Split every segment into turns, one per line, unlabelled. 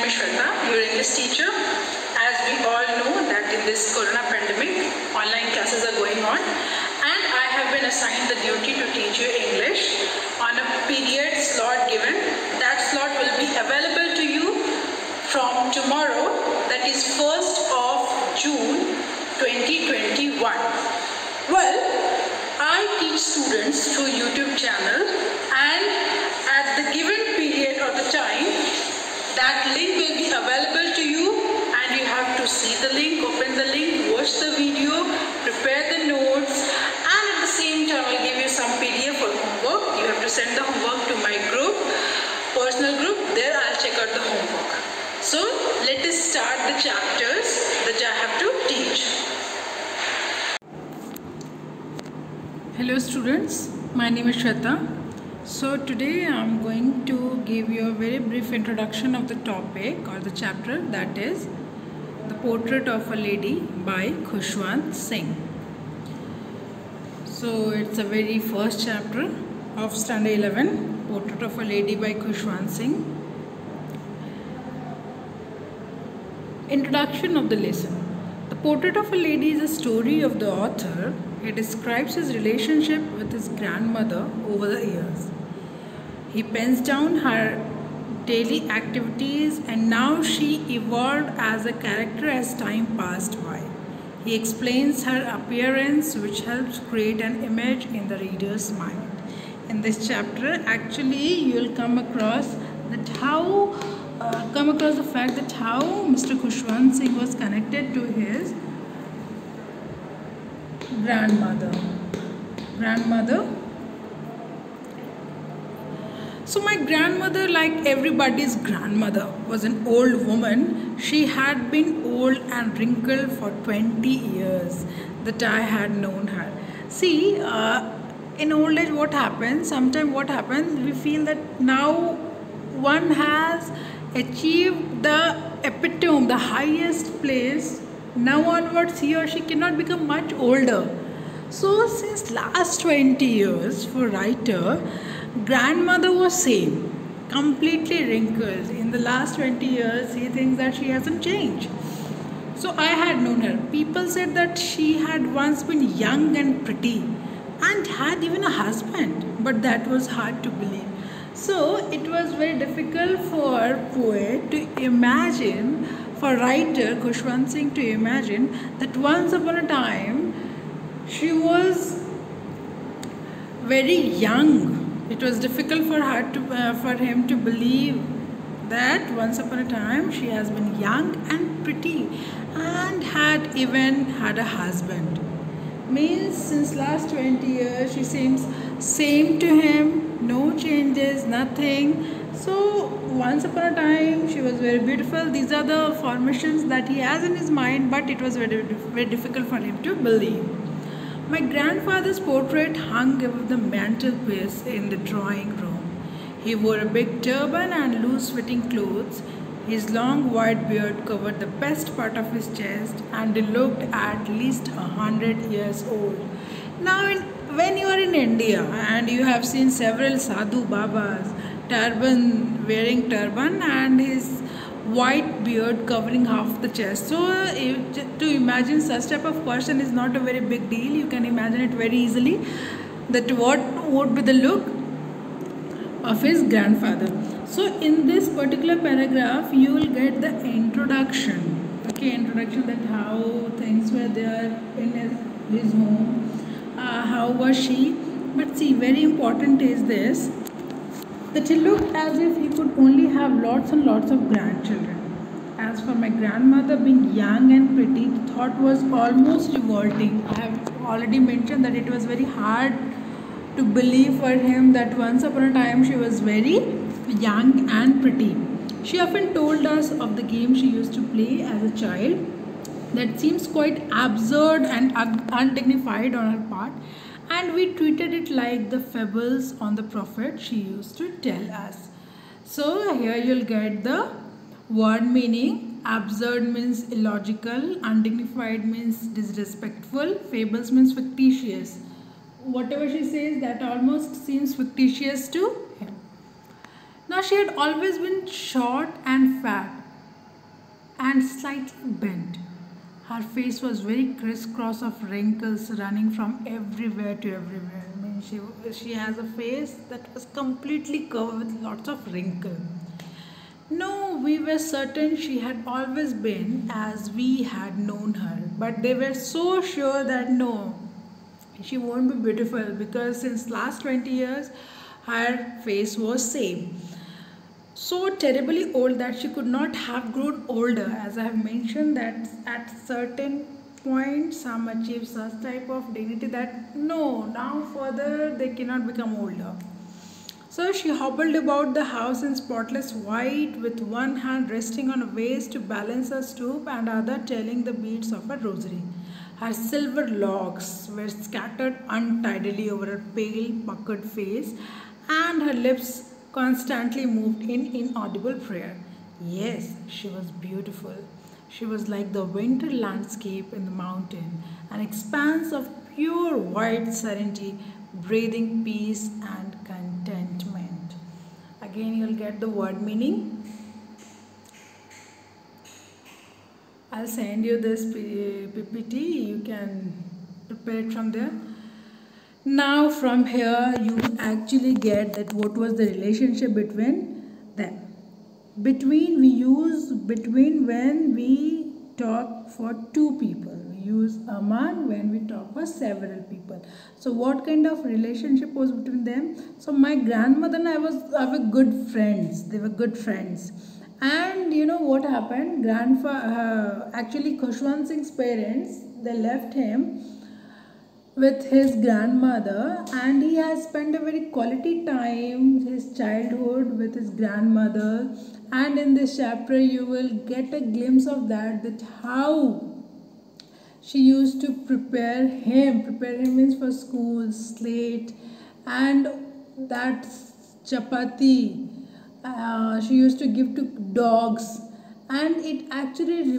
name is Shweta, your English teacher. As we all know that in this corona pandemic, online classes are going on, and I have been assigned the duty to teach you English on a period slot given. That slot will be available to you from tomorrow, that is 1st of June 2021. Well, I teach students through YouTube channel, and at the given period or the time, that link will be available to you, and you have to see the link, open the link, watch the video, prepare the notes, and at the same time I'll give you some PDF or homework. You have to send the homework to my group, personal group. There I'll check out the homework. So let us start the chapters that I have to teach. Hello students, my name is Shweta. So today I am going to give you a very brief introduction of the topic or the chapter, that is The Portrait of a Lady by Khushwant Singh. So it's a very first chapter of Standard 11, Portrait of a Lady by Khushwant Singh. Introduction of the lesson. The Portrait of a Lady is a story of the author. It describes his relationship with his grandmother over the years. He pens down her daily activities, and now she evolved as a character as time passed by. He explains her appearance, which helps create an image in the reader's mind. In this chapter, actually, you will come across the fact that how Mr. Khushwant Singh was connected to his grandmother. So my grandmother, like everybody's grandmother, was an old woman. She had been old and wrinkled for 20 years that I had known her. See, in old age what happens, sometimes what happens, we feel that now one has achieved the epitome, the highest place. Now onwards he or she cannot become much older. So since last 20 years for writer, grandmother was same, completely wrinkled. In the last 20 years he thinks that she hasn't changed. So I had known her. People said that she had once been young and pretty and had even a husband, but that was hard to believe. So it was very difficult for poet to imagine, for writer Khushwant Singh to imagine that once upon a time she was very young. It was difficult for her for him to believe that once upon a time she has been young and pretty and had even had a husband. Means since last 20 years she seems same to him, no changes, nothing. So once upon a time she was very beautiful. These are the formations that he has in his mind, but it was very, very difficult for him to believe. My grandfather's portrait hung above the mantelpiece in the drawing room. He wore a big turban and loose-fitting clothes. His long white beard covered the best part of his chest, and he looked at least 100 years old. Now, when you are in India and you have seen several sadhu babas, wearing turban and his white beard covering half the chest. So to imagine such type of person is not a very big deal. You can imagine it very easily that what would be the look of his grandfather. So in this particular paragraph you will get the introduction. Okay, introduction, that how things were there in his home, how was she. But see, very important is this, that he looked as if he could only have lots and lots of grandchildren. As for my grandmother being young and pretty, the thought was almost revolting. I have already mentioned that it was very hard to believe for him that once upon a time she was very young and pretty. She often told us of the game she used to play as a child that seems quite absurd and undignified on her part, and we treated it like the fables on the prophet she used to tell us. So here you'll get the word meaning. Absurd means illogical, undignified means disrespectful, fables means fictitious. Whatever she says, that almost seems fictitious to him. Now she had always been short and fat, and slightly bent. Her face was very crisscross of wrinkles running from everywhere to everywhere. I mean, she has a face that was completely covered with lots of wrinkles. No, we were certain she had always been as we had known her, but they were so sure that no, she won't be beautiful because since last 20 years her face was same. So terribly old that she could not have grown older. As I have mentioned that at certain point some achieve such type of dignity that no, now further they cannot become older. So she hobbled about the house in spotless white with one hand resting on a vase to balance her stoop and other telling the beads of her rosary. Her silver locks were scattered untidily over her pale, puckered face and her lips constantly moved in inaudible prayer. Yes, she was beautiful. She was like the winter landscape in the mountain, an expanse of pure white serenity, breathing peace and contentment. Again, you'll get the word meaning. I'll send you this PPT. You can prepare it from there. Now from here you actually get that what was the relationship between them. Between we use between when we talk for two people. We use aman when we talk for several people. So what kind of relationship was between them? So my grandmother and I were good friends. They were good friends. And you know what happened? Actually Khushwant Singh's parents, they left him with his grandmother and he has spent a very quality time his childhood with his grandmother, and in this chapter you will get a glimpse of that how she used to prepare him means for school, slate, and that chapati she used to give to dogs, and it actually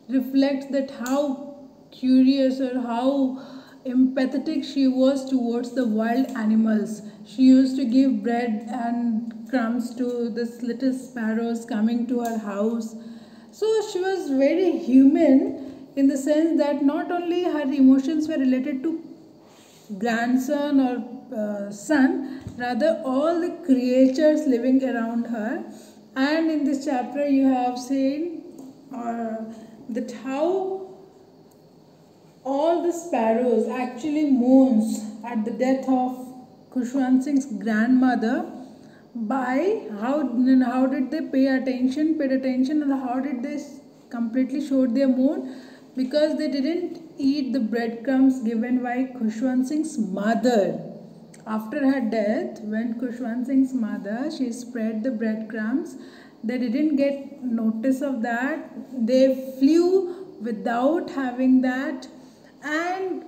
reflects that how curious or how empathetic she was towards the wild animals. She used to give bread and crumbs to this little sparrows coming to her house. So she was very human in the sense that not only her emotions were related to grandson or son, rather all the creatures living around her. And in this chapter you have seen that how all the sparrows actually mourns at the death of Khushwant Singh's grandmother. By how did they paid attention, and how did they completely showed their mourn? Because they didn't eat the breadcrumbs given by Khushwant Singh's mother. After her death, when Khushwant Singh's mother, she spread the breadcrumbs, they didn't get notice of that. They flew without having that, and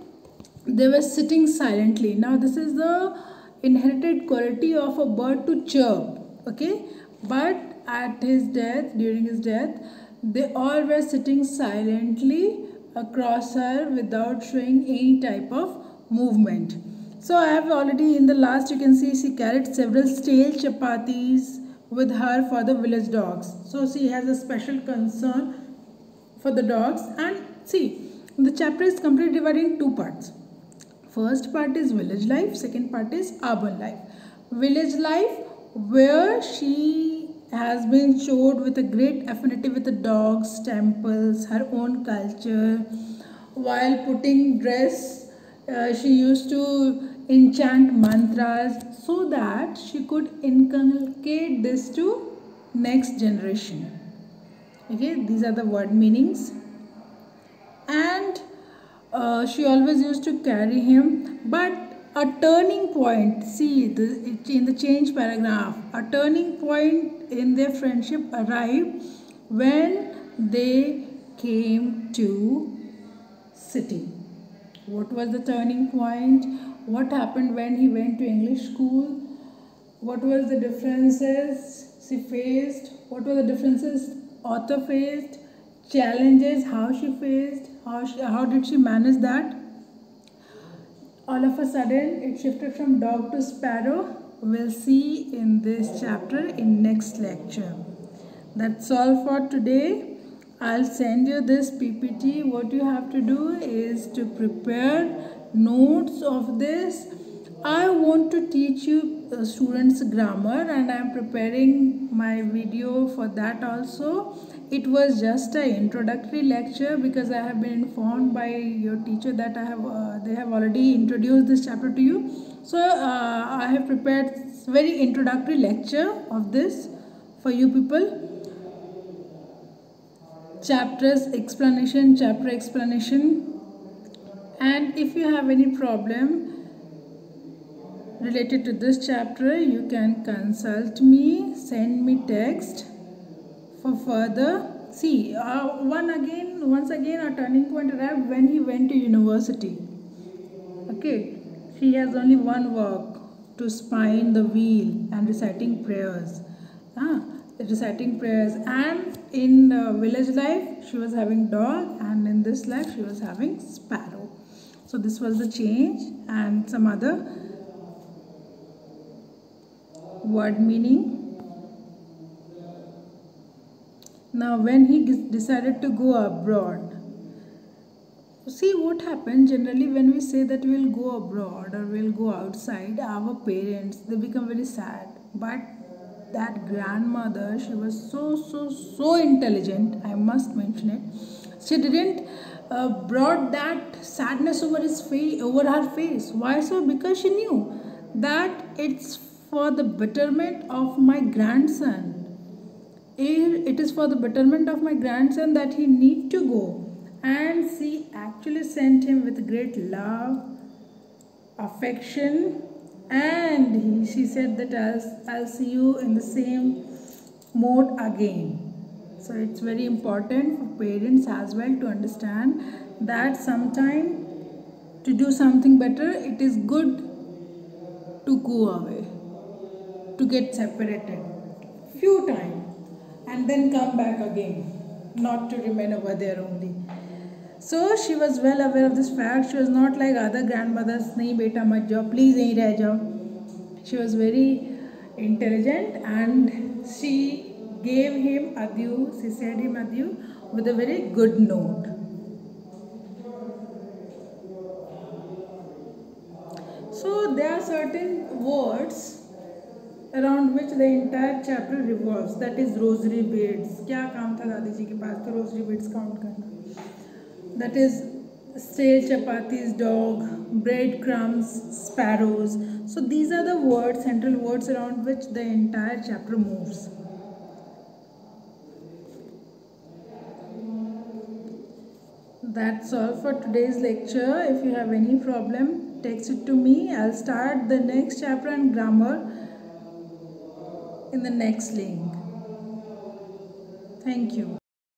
they were sitting silently. Now this is the inherited quality of a bird to chirp, okay? But at his death, during his death, they all were sitting silently across her without showing any type of movement. So I have already in the last, you can see she carried several stale chapatis with her for the village dogs. So she has a special concern for the dogs. And see, the chapter is completely divided in two parts. First part is village life, second part is urban life. Village life, where she has been showed with a great affinity with the dogs, temples, her own culture. While putting dress, she used to enchant mantras so that she could inculcate this to next generation. Okay, these are the word meanings. And she always used to carry him, but a turning point, see in the change paragraph, a turning point in their friendship arrived when they came to city. What was the turning point? What happened when he went to English school? What was the differences she faced? What were the differences author faced? Challenges, how she faced, how did she manage that? All of a sudden it shifted from dog to sparrow. We'll see in this chapter in next lecture. That's all for today. I'll send you this PPT. What you have to do is to prepare notes of this. I want to teach you students grammar, and I'm preparing my video for that also. It was just an introductory lecture because I have been informed by your teacher that they have already introduced this chapter to you. So I have prepared very introductory lecture of this for you people. Chapter explanation, and if you have any problem related to this chapter, you can consult me, send me text for further. See, once again a turning point arrived when he went to university. Okay, she has only one work: to spin the wheel and reciting prayers. And in village life she was having dog, and in this life she was having sparrow. So this was the change, and some other word meaning. Now when he decided to go abroad, see what happens generally when we say that we'll go abroad or we'll go outside, our parents, they become very sad. But that grandmother, she was so intelligent, I must mention it. She didn't brought that sadness over her face. Why so? Because she knew that it's for the betterment of my grandson. It is for the betterment of my grandson that he need to go. And she actually sent him with great love, affection, and she said that I'll see you in the same mode again. So it's very important for parents as well to understand that sometime to do something better, it is good to go away, to get separated few times and then come back again, not to remain over there only. So she was well aware of this fact. She was not like other grandmothers, nahi beta mat jao, please yahi reh jao. She was very intelligent, and she gave him adieu, she said him adieu with a very good note. So there are certain words around which the entire chapter revolves. That is rosary beads. क्या काम था दादी जी के पास तो rosary beads count करना. That is stale chapatis, dog, breadcrumbs, sparrows. So these are the words, central words around which the entire chapter moves. That's all for today's lecture. If you have any problem, text it to me. I'll start the next chapter on grammar in the next link. Thank you.